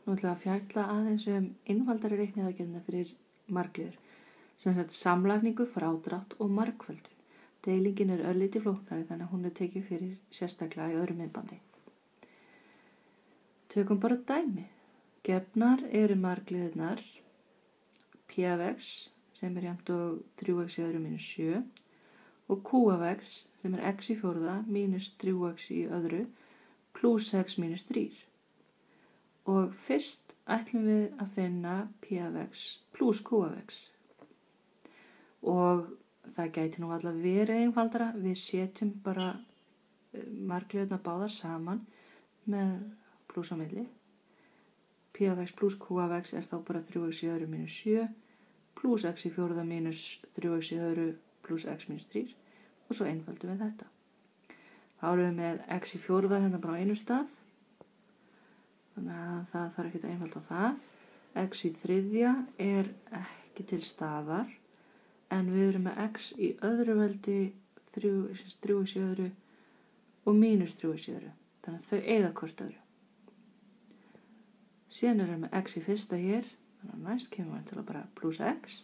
Nú ætlum við að fjalla aðeins einfaldari reikniaðgerðina fyrir margliður, sem sagt samlagningu, frádrátt og margföldun. Deilingin örlítið flóknari þannig að hún tekið fyrir sérstaklega í öðru myndbandi. Tökum bara dæmi. Gefnar eru margliðurnar p af x sem jafnt og 3x í öðru mínus 7 og q af x sem x í fjórða mínus 3x í öðru pluss x mínus 3. Og fyrst ætlum við að finna p af x pluss q af x. Og það gæti nú allavega verið einfaldara. Við setjum bara margliðurnar báðar saman með pluss á milli. P af x pluss q af x þá bara 3x í öðru mínus 7 pluss x í fjórða mínus 3x í öðru pluss x mínus 3 og svo einfaldum við þetta. Þá erum við með x í fjórða hérna bara á einu stað. Þannig að það þarf ekki að einfalda það. X í þriðja ekki til staðar en við erum með x í öðru veldi 3x í öðru og mínus 3x í öðru. Þannig að þau eyða hvort öðru. Síðan erum við með x í fyrsta hér, þannig að næst kemur við til að bara pluss x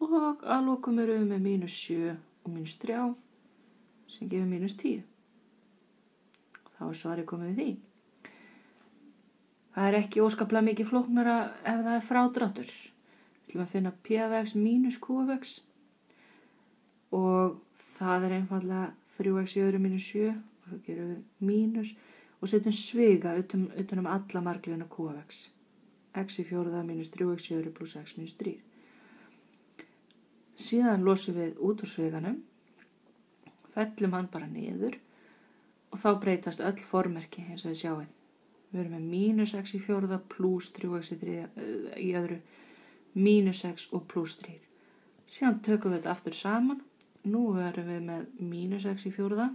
og að lokum erum við með mínus 7 og mínus 3 sem gefur mínus 10. Þá svarið komið við því. Það ekki óskaplega mikið flóknara ef það frádráttur. Við ætlum að finna p af x mínus q af x og það einfaldlega 3x í öðru mínus 7 og svo gerum við mínus og setjum sviga utan alla margliðuna q af x. X í fjórða mínus 3x í öðru pluss x mínus 3. Síðan losum við út úr sviganum, fellum hann bara niður og þá breytast öll formerki eins og þið sjáið. Við erum með mínus x í fjórða pluss 3x í öðru, mínus x og pluss 3. Síðan tökum við þetta aftur saman. Nú erum við með mínus x í fjórða,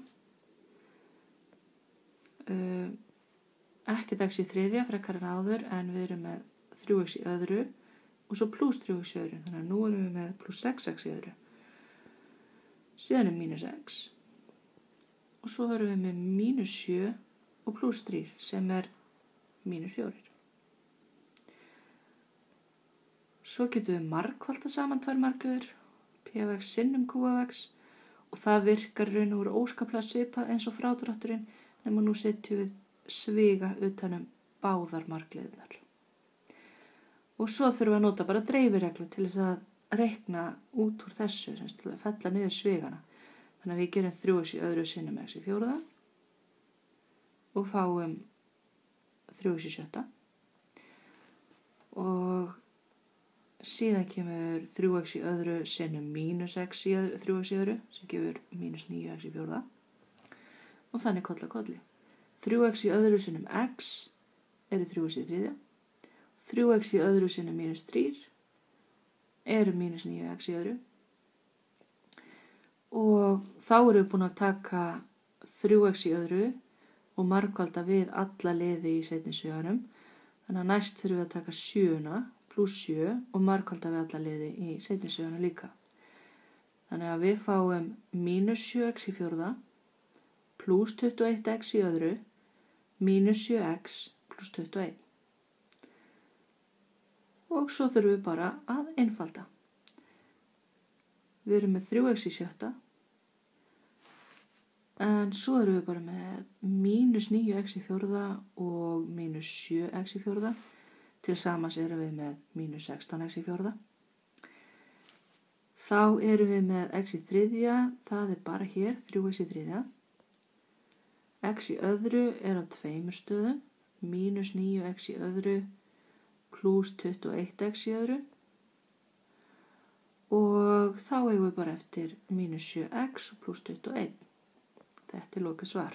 ekkert x í þriðja frekar en áður en við erum með 3x í öðru og svo pluss 3x í öðru. Þannig að nú erum við með pluss 6x í öðru. Síðan mínus x og svo erum við með mínus 7 og pluss 3 sem mínus 4. Svo getum við margfaldað saman tvær margliður, p af x sinnum q af x og það virkar raun og veru óskaplega svipað eins og frádrátturinn nema nú setjum við sviga utanum báðar margliðurnar. Og svo þurfum við að nota bara dreifireglu til þess að reikna út úr þessu, til að fella niður svigana. Þannig að við gerum 3x í öðru sinnum x í fjórða og fáum 3x í sjötta og síðan kemur 3x í öðru sinnum mínus x í 3x í öðru sem gefur mínus 9x í fjórða og þannig koll að kolli. 3x í öðru sinnum x 3x í þriðja, 3x í öðru sinnum mínus 3 mínus 9x í öðru og þá erum við búin að taka 3x í öðru og margfalda við alla liði í seinni sviganum. Þannig að næst þurfum við að taka 7 pluss 7 og margfalda við alla liði í seinni sviganum líka. Þannig að við fáum mínus 7x í fjórða pluss 21x í öðru mínus 7x pluss 21. Og svo þurfum við bara að einfalda. Við erum með 3x í sjötta en svo erum við bara með mínus 9x í fjórða og mínus 7x í fjórða. Til samans erum við með mínus 16x í fjórða. Þá erum við með x í þriðja, það bara hér, 3x í þriðja. X í öðru á tveimur stöðum, mínus 9x í öðru pluss 21x í öðru og þá eigum við bara eftir mínus 7x pluss 21. Þetta lokasvar.